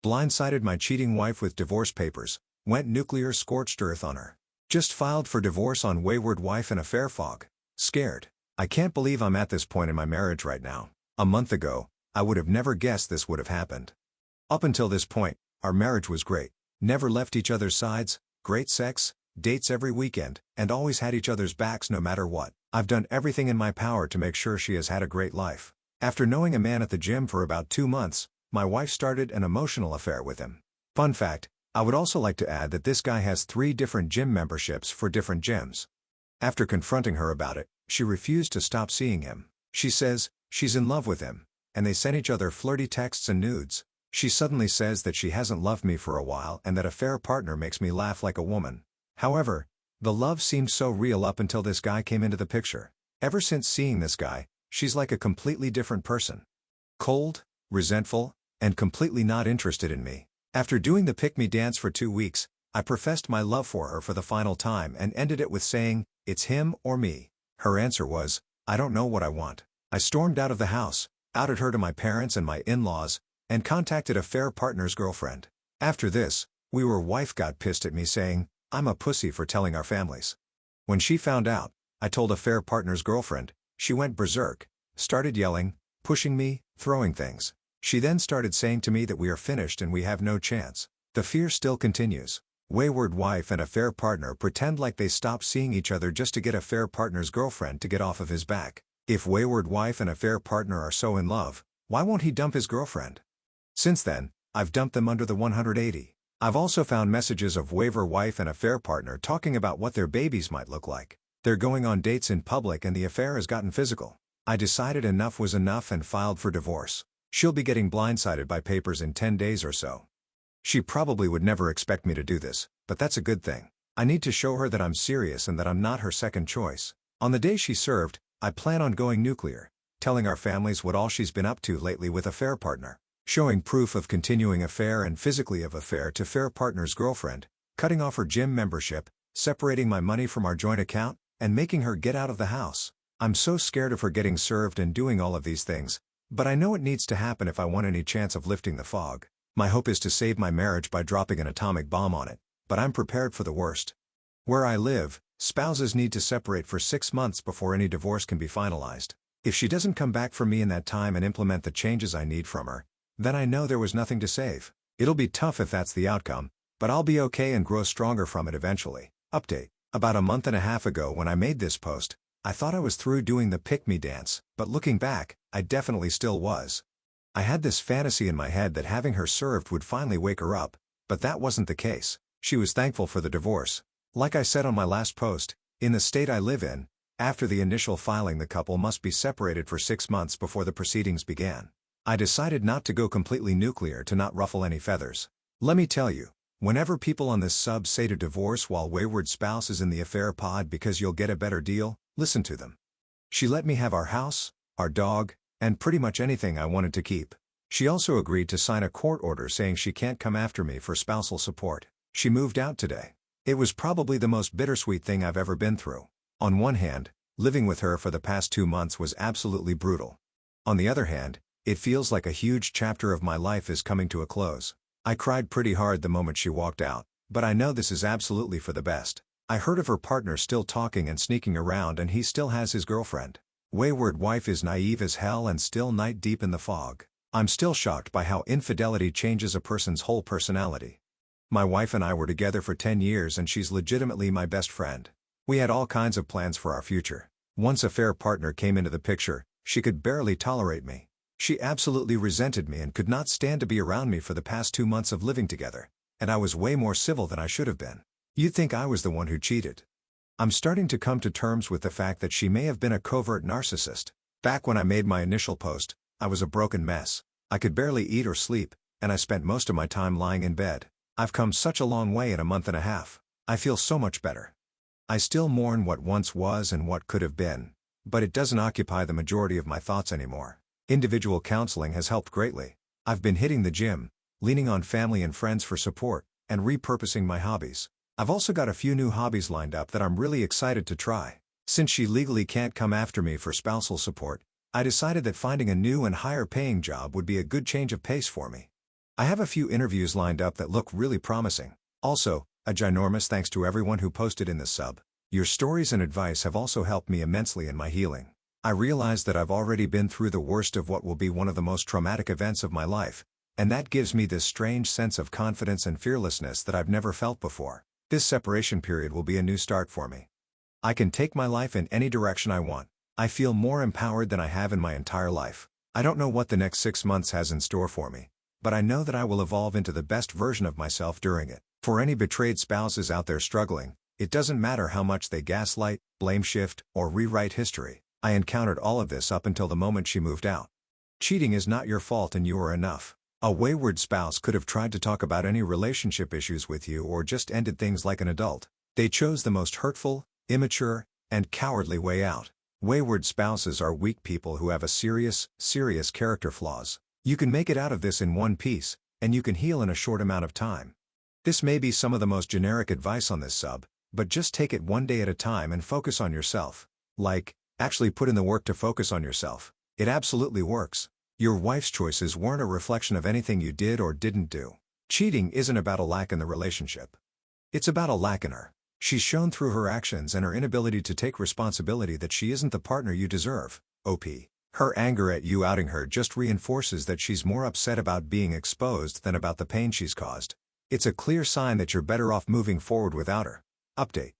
Blindsided my cheating wife with divorce papers, went nuclear scorched earth on her. Just filed for divorce on wayward wife and affair fog. Scared. I can't believe I'm at this point in my marriage right now. A month ago, I would have never guessed this would have happened. Up until this point, our marriage was great. Never left each other's sides, great sex, dates every weekend, and always had each other's backs no matter what. I've done everything in my power to make sure she has had a great life. After knowing a man at the gym for about 2 months, my wife started an emotional affair with him. Fun fact, I would also like to add that this guy has 3 different gym memberships for different gyms. After confronting her about it, she refused to stop seeing him. She says she's in love with him, and they sent each other flirty texts and nudes. She suddenly says that she hasn't loved me for a while and that a fair partner makes me laugh like a woman. However, the love seemed so real up until this guy came into the picture. Ever since seeing this guy, she's like a completely different person. Cold, resentful, and completely not interested in me. After doing the pick-me dance for 2 weeks, I professed my love for her for the final time and ended it with saying, "It's him or me." Her answer was, "I don't know what I want." I stormed out of the house, outed her to my parents and my in-laws, and contacted a fair partner's girlfriend. After this, wife got pissed at me saying, I'm a pussy for telling our families. When she found out, I told a fair partner's girlfriend. She went berserk, started yelling, pushing me, throwing things. She then started saying to me that we are finished and we have no chance. The fear still continues. Wayward wife and a fair partner pretend like they stopped seeing each other just to get a fair partner's girlfriend to get off of his back. If wayward wife and a fair partner are so in love, why won't he dump his girlfriend? Since then, I've dumped them under the 180. I've also found messages of wayward wife and a fair partner talking about what their babies might look like. They're going on dates in public and the affair has gotten physical. I decided enough was enough and filed for divorce. She'll be getting blindsided by papers in 10 days or so. She probably would never expect me to do this, but that's a good thing. I need to show her that I'm serious and that I'm not her second choice. On the day she served, I plan on going nuclear, telling our families what all she's been up to lately with a fair partner, showing proof of continuing affair and physically of affair to fair partner's girlfriend, cutting off her gym membership, separating my money from our joint account, and making her get out of the house. I'm so scared of her getting served and doing all of these things, but I know it needs to happen if I want any chance of lifting the fog. My hope is to save my marriage by dropping an atomic bomb on it, but I'm prepared for the worst. Where I live, spouses need to separate for 6 months before any divorce can be finalized. If she doesn't come back for me in that time and implement the changes I need from her, then I know there was nothing to save. It'll be tough if that's the outcome, but I'll be okay and grow stronger from it eventually. Update. About a month and a half ago when I made this post, I thought I was through doing the pick-me dance, but looking back, I definitely still was. I had this fantasy in my head that having her served would finally wake her up, but that wasn't the case. She was thankful for the divorce. Like I said on my last post, in the state I live in, after the initial filing the couple must be separated for 6 months before the proceedings began. I decided not to go completely nuclear to not ruffle any feathers. Let me tell you, whenever people on this sub say to divorce while wayward spouse is in the affair pod because you'll get a better deal, listen to them. She let me have our house, our dog, and pretty much anything I wanted to keep. She also agreed to sign a court order saying she can't come after me for spousal support. She moved out today. It was probably the most bittersweet thing I've ever been through. On one hand, living with her for the past 2 months was absolutely brutal. On the other hand, it feels like a huge chapter of my life is coming to a close. I cried pretty hard the moment she walked out, but I know this is absolutely for the best. I heard of her partner still talking and sneaking around and he still has his girlfriend. Wayward wife is naive as hell and still night deep in the fog. I'm still shocked by how infidelity changes a person's whole personality. My wife and I were together for 10 years and she's legitimately my best friend. We had all kinds of plans for our future. Once a fair partner came into the picture, she could barely tolerate me. She absolutely resented me and could not stand to be around me for the past 2 months of living together, and I was way more civil than I should have been. You'd think I was the one who cheated. I'm starting to come to terms with the fact that she may have been a covert narcissist. Back when I made my initial post, I was a broken mess. I could barely eat or sleep, and I spent most of my time lying in bed. I've come such a long way in a month and a half. I feel so much better. I still mourn what once was and what could have been, but it doesn't occupy the majority of my thoughts anymore. Individual counseling has helped greatly. I've been hitting the gym, leaning on family and friends for support, and repurposing my hobbies. I've also got a few new hobbies lined up that I'm really excited to try. Since she legally can't come after me for spousal support, I decided that finding a new and higher paying job would be a good change of pace for me. I have a few interviews lined up that look really promising. Also, a ginormous thanks to everyone who posted in this sub. Your stories and advice have also helped me immensely in my healing. I realize that I've already been through the worst of what will be one of the most traumatic events of my life, and that gives me this strange sense of confidence and fearlessness that I've never felt before. This separation period will be a new start for me. I can take my life in any direction I want. I feel more empowered than I have in my entire life. I don't know what the next 6 months has in store for me, but I know that I will evolve into the best version of myself during it. For any betrayed spouses out there struggling, it doesn't matter how much they gaslight, blame shift, or rewrite history. I encountered all of this up until the moment she moved out. Cheating is not your fault and you are enough. A wayward spouse could have tried to talk about any relationship issues with you or just ended things like an adult. They chose the most hurtful, immature, and cowardly way out. Wayward spouses are weak people who have a serious character flaws. You can make it out of this in one piece, and you can heal in a short amount of time. This may be some of the most generic advice on this sub, but just take it one day at a time and focus on yourself. Actually put in the work to focus on yourself. It absolutely works. Your wife's choices weren't a reflection of anything you did or didn't do. Cheating isn't about a lack in the relationship. It's about a lack in her. She's shown through her actions and her inability to take responsibility that she isn't the partner you deserve. OP. Her anger at you outing her just reinforces that she's more upset about being exposed than about the pain she's caused. It's a clear sign that you're better off moving forward without her. Update.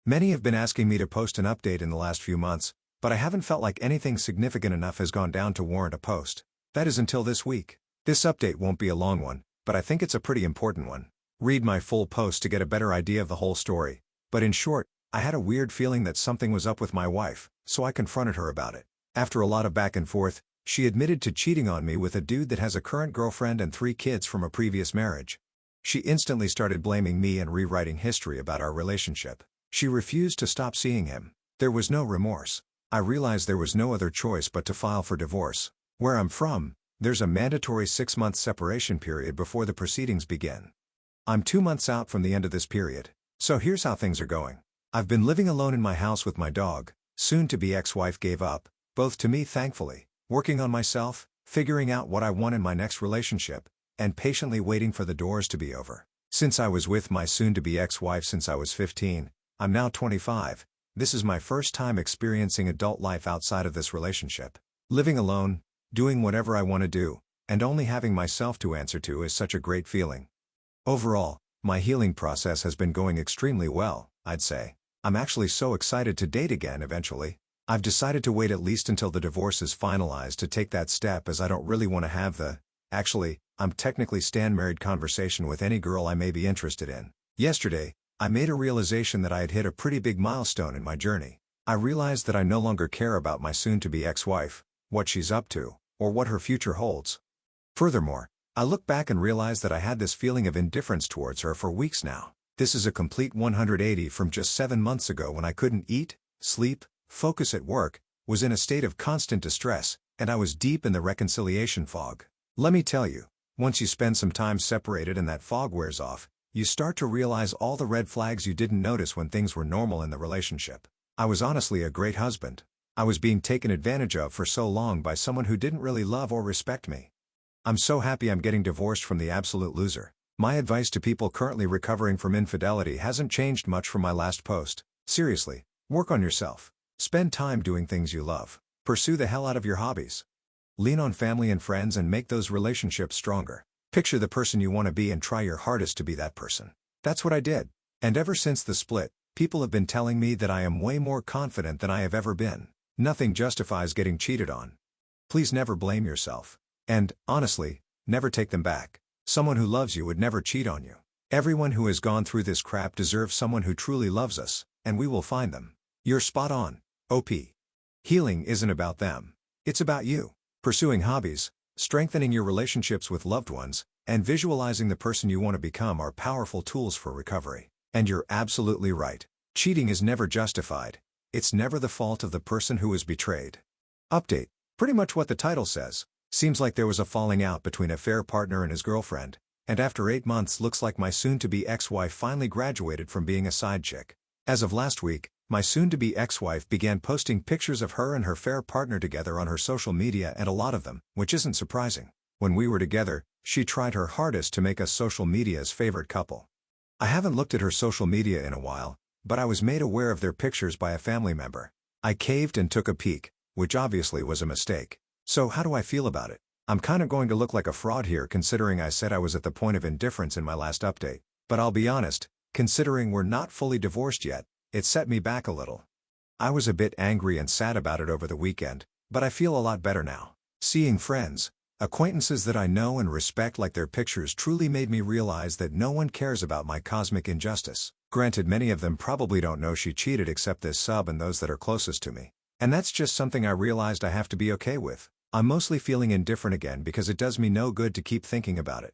Many have been asking me to post an update in the last few months, but I haven't felt like anything significant enough has gone down to warrant a post. That is until this week. This update won't be a long one, but I think it's a pretty important one. Read my full post to get a better idea of the whole story. But in short, I had a weird feeling that something was up with my wife, so I confronted her about it. After a lot of back and forth, she admitted to cheating on me with a dude that has a current girlfriend and 3 kids from a previous marriage. She instantly started blaming me and rewriting history about our relationship. She refused to stop seeing him. There was no remorse. I realized there was no other choice but to file for divorce. Where I'm from, there's a mandatory 6-month separation period before the proceedings begin. I'm 2 months out from the end of this period. So here's how things are going. I've been living alone in my house with my dog. Soon-to-be ex-wife gave up, both to me thankfully, working on myself, figuring out what I want in my next relationship, and patiently waiting for the doors to be over. Since I was with my soon-to-be ex-wife since I was 15, I'm now 25, this is my first time experiencing adult life outside of this relationship. Living alone, doing whatever I want to do, and only having myself to answer to is such a great feeling. Overall, my healing process has been going extremely well, I'd say. I'm actually so excited to date again eventually. I've decided to wait at least until the divorce is finalized to take that step as I don't really want to have the, I'm technically married conversation with any girl I may be interested in. Yesterday, I made a realization that I had hit a pretty big milestone in my journey. I realized that I no longer care about my soon-to-be ex-wife, what she's up to, or what her future holds. Furthermore, I look back and realize that I had this feeling of indifference towards her for weeks now. This is a complete 180 from just 7 months ago when I couldn't eat, sleep, focus at work, was in a state of constant distress, and I was deep in the reconciliation fog. Let me tell you, once you spend some time separated and that fog wears off, you start to realize all the red flags you didn't notice when things were normal in the relationship. I was honestly a great husband. I was being taken advantage of for so long by someone who didn't really love or respect me. I'm so happy I'm getting divorced from the absolute loser. My advice to people currently recovering from infidelity hasn't changed much from my last post. Seriously, work on yourself. Spend time doing things you love. Pursue the hell out of your hobbies. Lean on family and friends and make those relationships stronger. Picture the person you want to be and try your hardest to be that person. That's what I did. And ever since the split, people have been telling me that I am way more confident than I have ever been. Nothing justifies getting cheated on. Please never blame yourself. And, honestly, never take them back. Someone who loves you would never cheat on you. Everyone who has gone through this crap deserves someone who truly loves us, and we will find them. You're spot on, OP. Healing isn't about them. It's about you. Pursuing hobbies, strengthening your relationships with loved ones, and visualizing the person you want to become are powerful tools for recovery. And you're absolutely right. Cheating is never justified. It's never the fault of the person who was betrayed. Update. Pretty much what the title says. Seems like there was a falling out between a fair partner and his girlfriend, and after 8 months looks like my soon-to-be ex-wife finally graduated from being a side chick. As of last week, my soon-to-be ex-wife began posting pictures of her and her fair partner together on her social media, and a lot of them, which isn't surprising. When we were together, she tried her hardest to make us social media's favorite couple. I haven't looked at her social media in a while, but I was made aware of their pictures by a family member. I caved and took a peek, which obviously was a mistake. So how do I feel about it? I'm kinda going to look like a fraud here considering I said I was at the point of indifference in my last update, but I'll be honest, considering we're not fully divorced yet, it set me back a little. I was a bit angry and sad about it over the weekend, but I feel a lot better now. Seeing friends, acquaintances that I know and respect like their pictures truly made me realize that no one cares about my cosmic injustice. Granted, many of them probably don't know she cheated except this sub and those that are closest to me. And that's just something I realized I have to be okay with. I'm mostly feeling indifferent again because it does me no good to keep thinking about it.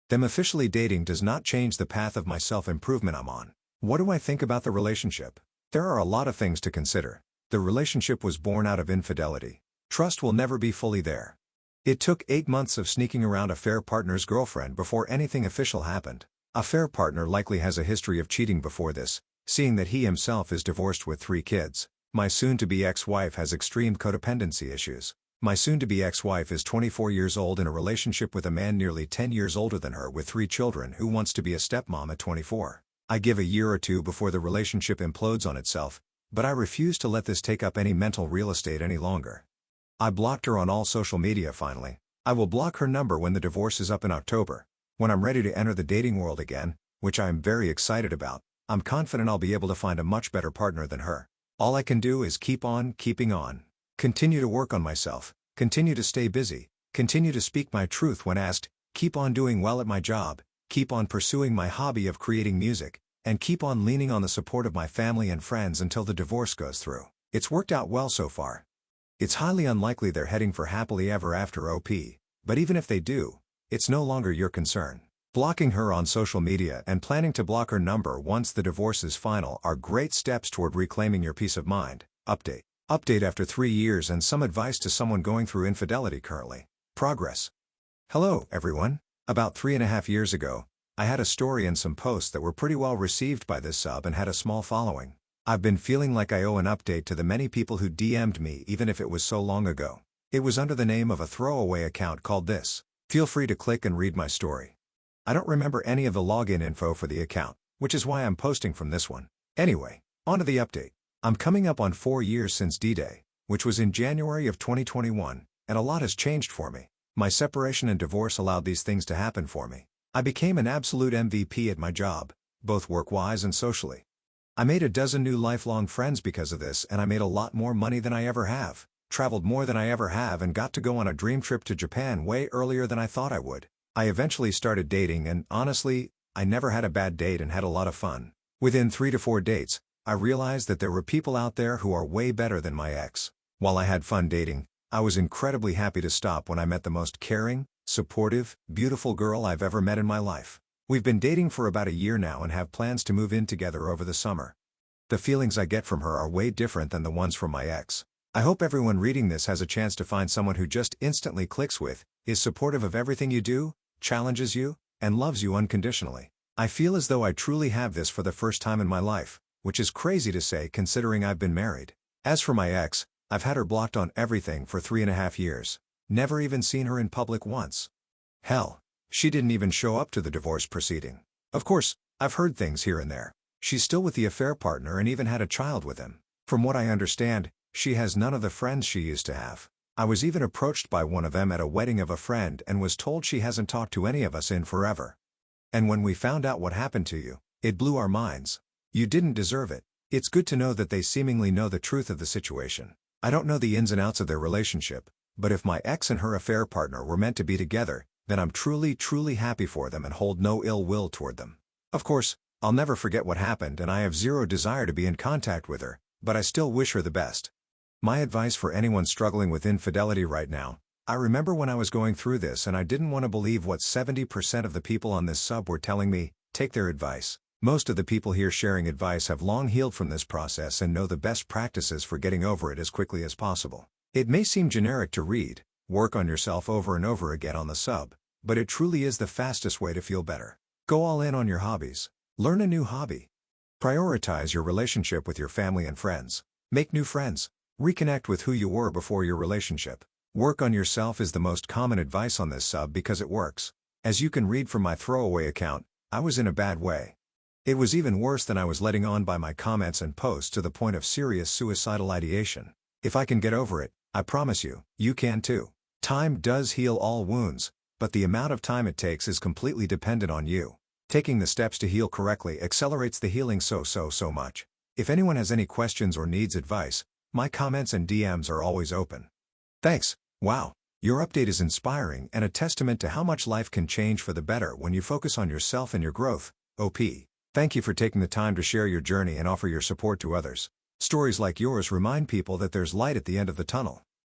Them officially dating does not change the path of my self-improvement I'm on. What do I think about the relationship? There are a lot of things to consider. The relationship was born out of infidelity. Trust will never be fully there. It took 8 months of sneaking around affair partner's girlfriend before anything official happened. Affair partner likely has a history of cheating before this, seeing that he himself is divorced with 3 kids. My soon-to-be ex-wife has extreme codependency issues. My soon-to-be ex-wife is 24 years old in a relationship with a man nearly 10 years older than her with 3 children who wants to be a stepmom at 24. I give a year or two before the relationship implodes on itself, but I refuse to let this take up any mental real estate any longer. I blocked her on all social media finally. I will block her number when the divorce is up in October. When I'm ready to enter the dating world again, which I am very excited about, I'm confident I'll be able to find a much better partner than her. All I can do is keep on keeping on. Continue to work on myself, continue to stay busy, continue to speak my truth when asked, keep on doing well at my job, keep on pursuing my hobby of creating music, and keep on leaning on the support of my family and friends until the divorce goes through. It's worked out well so far. It's highly unlikely they're heading for happily ever after OP, but even if they do, it's no longer your concern. Blocking her on social media and planning to block her number once the divorce is final are great steps toward reclaiming your peace of mind. Update. Update after 3 years and some advice to someone going through infidelity currently. Progress. Hello, everyone. About 3.5 years ago, I had a story and some posts that were pretty well received by this sub and had a small following. I've been feeling like I owe an update to the many people who DM'd me even if it was so long ago. It was under the name of a throwaway account called this. Feel free to click and read my story. I don't remember any of the login info for the account, which is why I'm posting from this one. Anyway, on to the update. I'm coming up on 4 years since D-Day, which was in January of 2021, and a lot has changed for me. My separation and divorce allowed these things to happen for me. I became an absolute MVP at my job, both work-wise and socially. I made a dozen new lifelong friends because of this, and I made a lot more money than I ever have, traveled more than I ever have, and got to go on a dream trip to Japan way earlier than I thought I would. I eventually started dating and, honestly, I never had a bad date and had a lot of fun. Within 3 to 4 dates, I realized that there were people out there who are way better than my ex. While I had fun dating, I was incredibly happy to stop when I met the most caring, supportive, beautiful girl I've ever met in my life. We've been dating for about a year now and have plans to move in together over the summer. The feelings I get from her are way different than the ones from my ex. I hope everyone reading this has a chance to find someone who just instantly clicks with, is supportive of everything you do, challenges you, and loves you unconditionally. I feel as though I truly have this for the first time in my life, which is crazy to say considering I've been married. As for my ex, I've had her blocked on everything for 3.5 years. Never even seen her in public once. Hell, she didn't even show up to the divorce proceeding. Of course, I've heard things here and there. She's still with the affair partner and even had a child with him. From what I understand, she has none of the friends she used to have. I was even approached by one of them at a wedding of a friend and was told she hasn't talked to any of us in forever. And when we found out what happened to you, it blew our minds. You didn't deserve it. It's good to know that they seemingly know the truth of the situation. I don't know the ins and outs of their relationship, but if my ex and her affair partner were meant to be together, then I'm truly, truly happy for them and hold no ill will toward them. Of course, I'll never forget what happened and I have zero desire to be in contact with her, but I still wish her the best. My advice for anyone struggling with infidelity right now: I remember when I was going through this and I didn't want to believe what 70% of the people on this sub were telling me. Take their advice. Most of the people here sharing advice have long healed from this process and know the best practices for getting over it as quickly as possible. It may seem generic to read, work on yourself over and over again on the sub, but it truly is the fastest way to feel better. Go all in on your hobbies. Learn a new hobby. Prioritize your relationship with your family and friends. Make new friends. Reconnect with who you were before your relationship. Work on yourself is the most common advice on this sub because it works. As you can read from my throwaway account, I was in a bad way. It was even worse than I was letting on by my comments and posts, to the point of serious suicidal ideation. If I can get over it, I promise you, you can too. Time does heal all wounds, but the amount of time it takes is completely dependent on you. Taking the steps to heal correctly accelerates the healing so much. If anyone has any questions or needs advice, my comments and DMs are always open. Thanks. Wow. Your update is inspiring and a testament to how much life can change for the better when you focus on yourself and your growth. OP. Thank you for taking the time to share your journey and offer your support to others. Stories like yours remind people that there's light at the end of the tunnel.